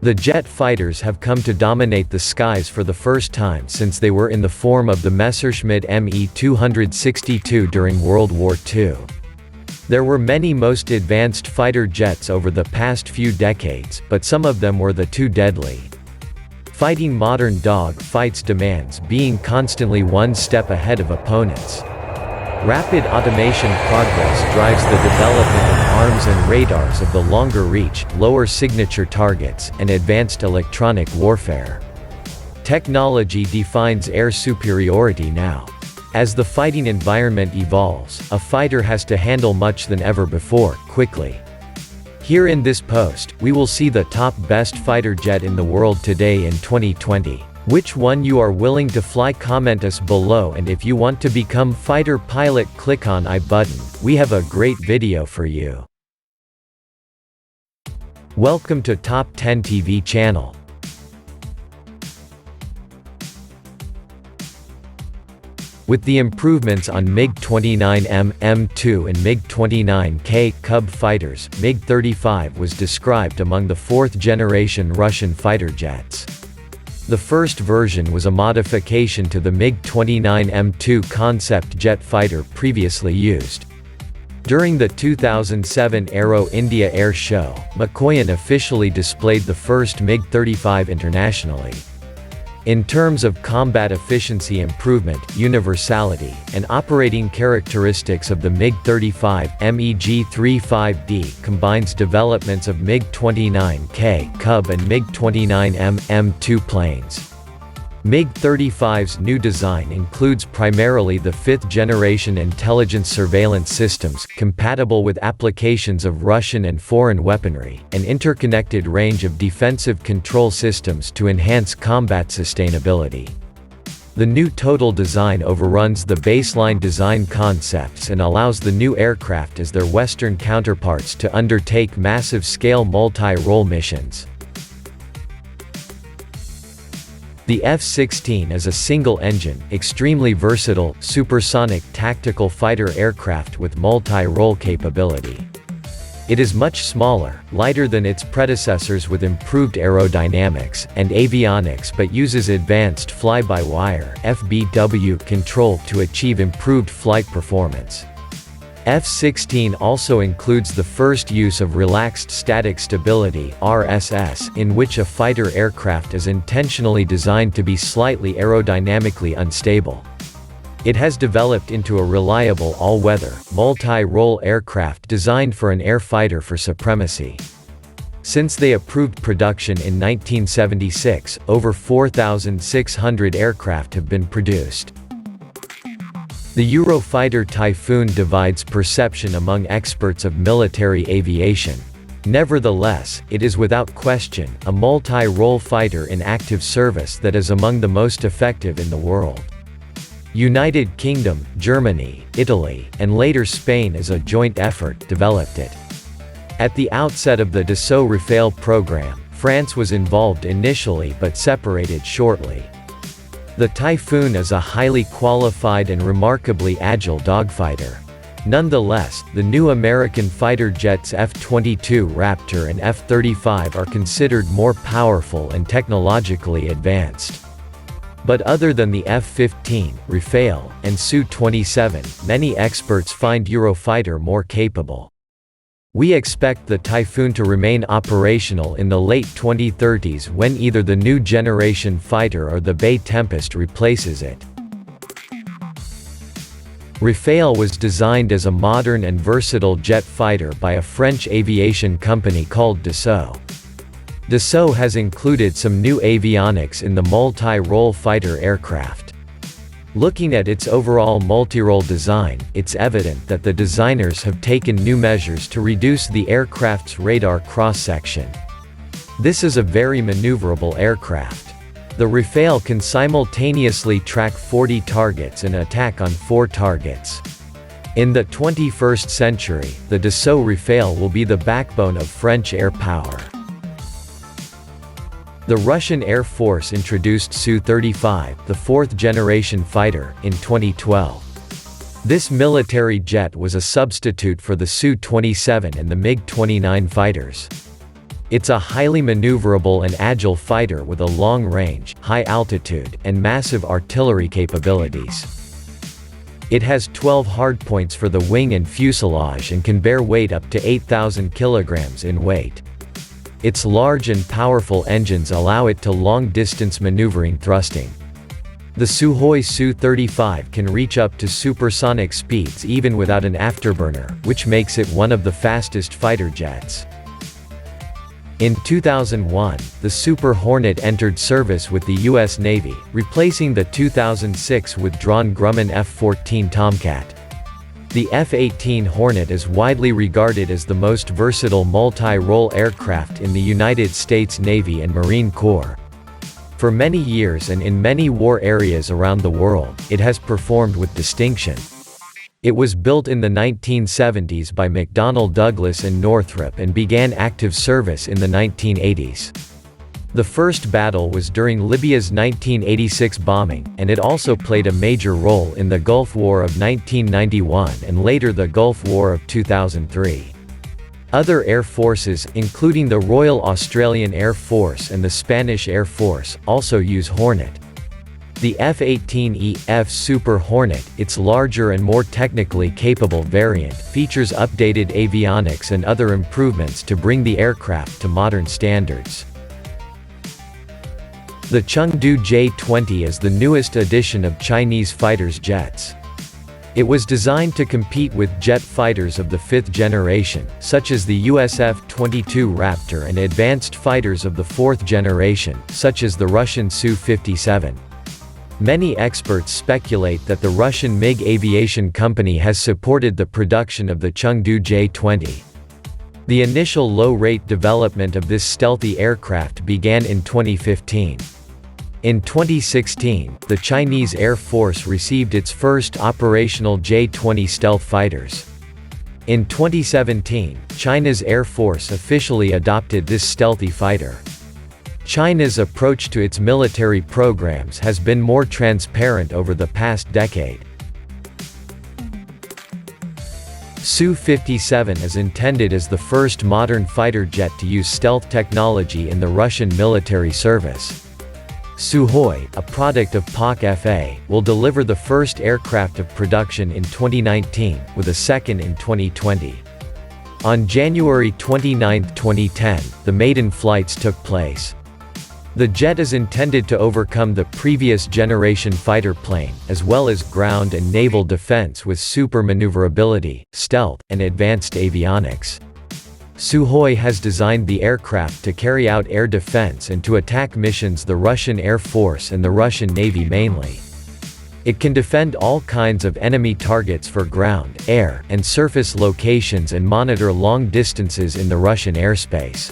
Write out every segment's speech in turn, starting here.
The jet fighters have come to dominate the skies for the first time since they were in the form of the Messerschmitt Me-262 during World War II. There were many most advanced fighter jets over the past few decades, but some of them were too deadly. Fighting modern dog fights demands being constantly one step ahead of opponents. Rapid automation progress drives the development of arms and radars of the longer reach, lower signature targets, and advanced electronic warfare. Technology defines air superiority now. As the fighting environment evolves, a fighter has to handle much than ever before, quickly. Here in this post, we will see the top best fighter jet in the world today in 2020. Which one you are willing to fly? Comment us below, and if you want to become fighter pilot, click on I button. We have a great video for you. Welcome to Top 10 TV channel. With the improvements on MiG-29M, M2 and MiG-29K Cub fighters, MiG-35 was described among the fourth-generation Russian fighter jets. The first version was a modification to the MiG-29M2 concept jet fighter previously used. During the 2007 Aero India Air Show, Mikoyan officially displayed the first MiG-35 internationally. In terms of combat efficiency improvement, universality, and operating characteristics of the MiG-35, MEG-35D combines developments of MiG-29K Cub and MiG-29M, M2 planes. MiG-35's new design includes primarily the fifth-generation intelligence surveillance systems, compatible with applications of Russian and foreign weaponry, an interconnected range of defensive control systems to enhance combat sustainability. The new total design overruns the baseline design concepts and allows the new aircraft as their Western counterparts to undertake massive-scale multi-role missions. The F-16 is a single-engine, extremely versatile, supersonic tactical fighter aircraft with multi-role capability. It is much smaller, lighter than its predecessors with improved aerodynamics and avionics, but uses advanced fly-by-wire (FBW) control to achieve improved flight performance. F-16 also includes the first use of relaxed static stability (RSS), in which a fighter aircraft is intentionally designed to be slightly aerodynamically unstable. It has developed into a reliable all-weather, multi-role aircraft designed for an air fighter for supremacy. Since they approved production in 1976, over 4,600 aircraft have been produced. The Eurofighter Typhoon divides perception among experts of military aviation. Nevertheless, it is without question a multi-role fighter in active service that is among the most effective in the world. United Kingdom, Germany, Italy, and later Spain as a joint effort developed it. At the outset of the Dassault Rafale program, France was involved initially but separated shortly. The Typhoon is a highly qualified and remarkably agile dogfighter. Nonetheless, the new American fighter jets F22 Raptor and F35 are considered more powerful and technologically advanced. But other than the F-15, Rafale, and Su-27, many experts find Eurofighter more capable. We expect the Typhoon to remain operational in the late 2030s when either the new generation fighter or the Bay Tempest replaces it. Rafale was designed as a modern and versatile jet fighter by a French aviation company called Dassault. Dassault has included some new avionics in the multi-role fighter aircraft. Looking at its overall multi-role design, it's evident that the designers have taken new measures to reduce the aircraft's radar cross-section. This is a very maneuverable aircraft. The Rafale can simultaneously track 40 targets and attack on 4 targets. In the 21st century, the Dassault Rafale will be the backbone of French air power. The Russian Air Force introduced Su-35, the fourth-generation fighter, in 2012. This military jet was a substitute for the Su-27 and the MiG-29 fighters. It's a highly maneuverable and agile fighter with a long range, high altitude, and massive artillery capabilities. It has 12 hardpoints for the wing and fuselage and can bear weight up to 8,000 kilograms in weight. Its large and powerful engines allow it to long-distance maneuvering thrusting. The Sukhoi SU57 can reach up to supersonic speeds even without an afterburner, which makes it one of the fastest fighter jets. In 2001, the Super Hornet entered service with the U.S. Navy, replacing the 2006 withdrawn Grumman F-14 Tomcat. The F-18 Hornet is widely regarded as the most versatile multi-role aircraft in the United States Navy and Marine Corps. For many years and in many war areas around the world, it has performed with distinction. It was built in the 1970s by McDonnell Douglas and Northrop and began active service in the 1980s. The first battle was during Libya's 1986 bombing, and it also played a major role in the Gulf War of 1991 and later the Gulf War of 2003. Other air forces, including the Royal Australian Air Force and the Spanish Air Force, also use Hornet. The F-18E/F Super Hornet, its larger and more technically capable variant, features updated avionics and other improvements to bring the aircraft to modern standards. The Chengdu J20 is the newest addition of Chinese fighters jets. It was designed to compete with jet fighters of the fifth generation, such as the US F22 Raptor, and advanced fighters of the fourth generation, such as the Russian Su-57. Many experts speculate that the Russian MiG aviation company has supported the production of the Chengdu J20. The initial low-rate development of this stealthy aircraft began in 2015. In 2016, the Chinese Air Force received its first operational J-20 stealth fighters. In 2017, China's Air Force officially adopted this stealthy fighter. China's approach to its military programs has been more transparent over the past decade. Su-57 is intended as the first modern fighter jet to use stealth technology in the Russian military service. Sukhoi, a product of POC-FA, will deliver the first aircraft of production in 2019, with a second in 2020. On January 29, 2010, the maiden flights took place. The jet is intended to overcome the previous generation fighter plane, as well as ground and naval defense with super maneuverability, stealth, and advanced avionics. Sukhoi has designed the aircraft to carry out air defense and to attack missions the Russian Air Force and the Russian Navy mainly. It can defend all kinds of enemy targets for ground, air, and surface locations and monitor long distances in the Russian airspace.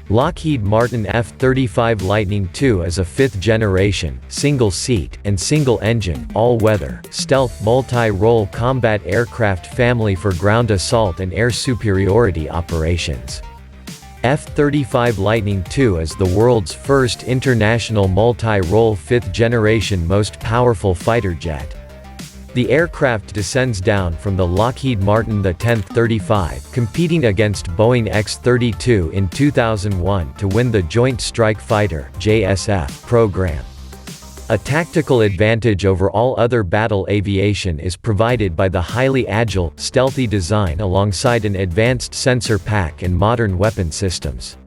Lockheed Martin F35 Lightning II is a fifth-generation, single-seat, and single-engine, all-weather, stealth multi-role combat aircraft family for ground assault and air superiority operations. F35 Lightning II is the world's first international multi-role fifth-generation most powerful fighter jet. The aircraft descends down from the Lockheed Martin F35, competing against Boeing X-32 in 2001 to win the Joint Strike Fighter (JSF) program. A tactical advantage over all other battle aviation is provided by the highly agile, stealthy design alongside an advanced sensor pack and modern weapon systems.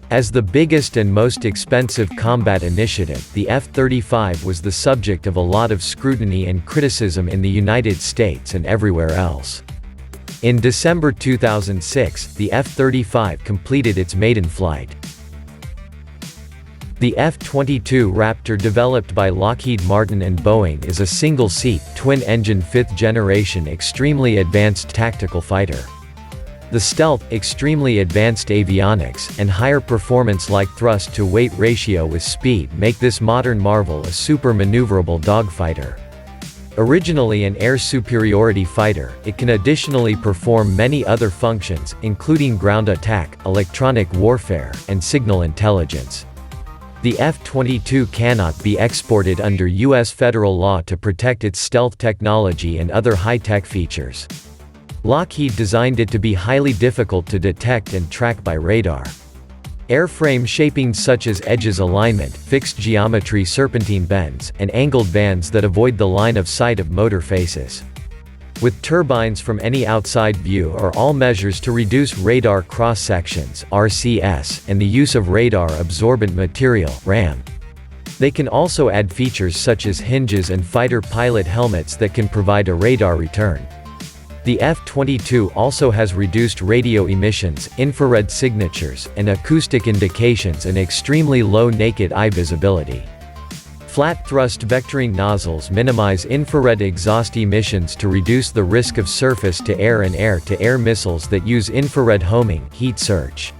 As the biggest and most expensive combat initiative, the F-35 was the subject of a lot of scrutiny and criticism in the United States and everywhere else. In December 2006, the F-35 completed its maiden flight. The F-22 Raptor, developed by Lockheed Martin and Boeing, is a single-seat, twin-engine fifth-generation extremely advanced tactical fighter. The stealth, extremely advanced avionics, and higher performance-like thrust-to-weight ratio with speed make this modern marvel a super maneuverable dogfighter. Originally an air superiority fighter, it can additionally perform many other functions, including ground attack, electronic warfare, and signal intelligence. The F-22 cannot be exported under U.S. federal law to protect its stealth technology and other high-tech features. Lockheed designed it to be highly difficult to detect and track by radar. Airframe shapings such as edges alignment, fixed geometry serpentine bends, and angled bands that avoid the line of sight of motor faces. With turbines from any outside view are all measures to reduce radar cross-sections (RCS) and the use of radar absorbent material (RAM). They can also add features such as hinges and fighter pilot helmets that can provide a radar return. The F-22 also has reduced radio emissions, infrared signatures, and acoustic indications and extremely low naked eye visibility. Flat thrust vectoring nozzles minimize infrared exhaust emissions to reduce the risk of surface-to-air and air-to-air missiles that use infrared homing heat search.